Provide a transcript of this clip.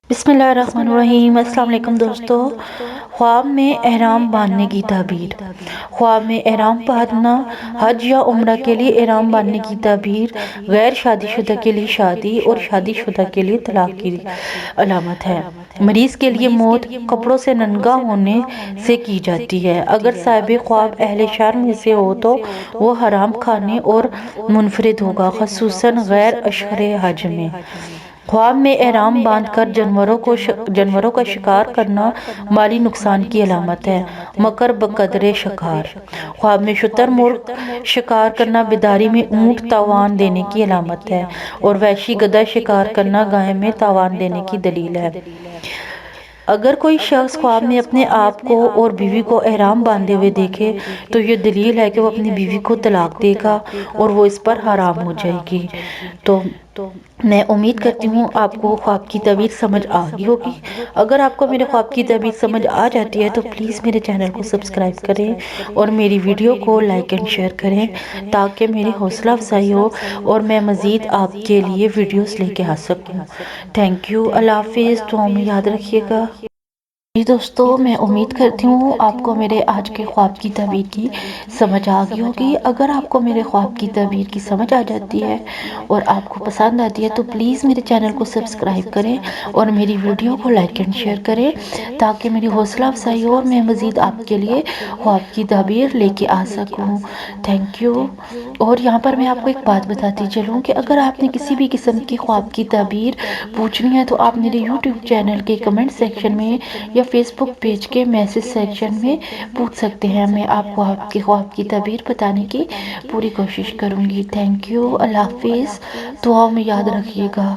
बिस्मिल्लाहिर्रहमानिर्रहीम। अस्सलाम वालेकुम दोस्तों। ख्वाब में एहराम बांधने की ताबीर। ख्वाब में एहराम बांधना हज या उम्रा के लिए एहराम बांधने की ताबीर गैर शादीशुदा के लिए शादी और शादीशुदा के लिए तलाक की अलामत है। मरीज के लिए मौत कपड़ों से नंगा होने से की जाती है। अगर साहिब ख्वाब अहले शर में से हो तो वो हराम खाने और मुनफरिद होगा, खसूसन गैर अशहरे हज में। ख्वाब में एहराम बांधकर जानवरों का शिकार करना माली नुकसान की अलामत है। मकर बकदरे शिकार। ख्वाब में शुतुरमुर्ग शिकार करना बेदारी में ऊंट तावान देने की अलामत है और वहशी गधा शिकार करना गाय में तावान देने की दलील है। अगर कोई शख्स ख्वाब में अपने आप को और बीवी को एहराम बांधे हुए देखे तो ये दलील है कि वो अपनी बीवी को तलाक देगा और वो इस पर हराम हो जाएगी। तो मैं उम्मीद करती हूँ आपको ख्वाब की तबीर समझ आ गई होगी। अगर आपको मेरे ख्वाब की तबीर समझ आ जाती है तो प्लीज़ मेरे चैनल को सब्सक्राइब करें और मेरी वीडियो को लाइक एंड शेयर करें ताकि मेरी हौसला अफजाई हो और मैं मज़ीद आपके लिए वीडियोस लेके आ सकूँ। Thank you. अल्लाह हाफिज़। दुआ में याद रखिएगा। जी दोस्तों, मैं उम्मीद करती हूँ आपको मेरे आज के ख्वाब की तबीर की समझ आ गई होगी। अगर आपको मेरे ख्वाब की तबीर की समझ आ जाती है और आपको पसंद आती है तो प्लीज़ मेरे चैनल को सब्सक्राइब करें और मेरी वीडियो को लाइक एंड शेयर करें ताकि मेरी हौसला अफजाई हो और मैं मज़ीद आपके लिए ख्वाब की तबीर लेके आ सकूँ। Thank you. और यहाँ पर मैं आपको एक बात बताती चलूँ कि अगर आपने किसी भी किस्म की ख्वाब की तबीर पूछनी है तो आप मेरे यूट्यूब चैनल के कमेंट सेक्शन में या फेसबुक पेज के मैसेज सेक्शन में पूछ सकते हैं। मैं आपको आपके ख्वाब की तबीर बताने की पूरी कोशिश करूँगी। Thank you. अल्लाह हाफिज़। दुआ में याद रखिएगा।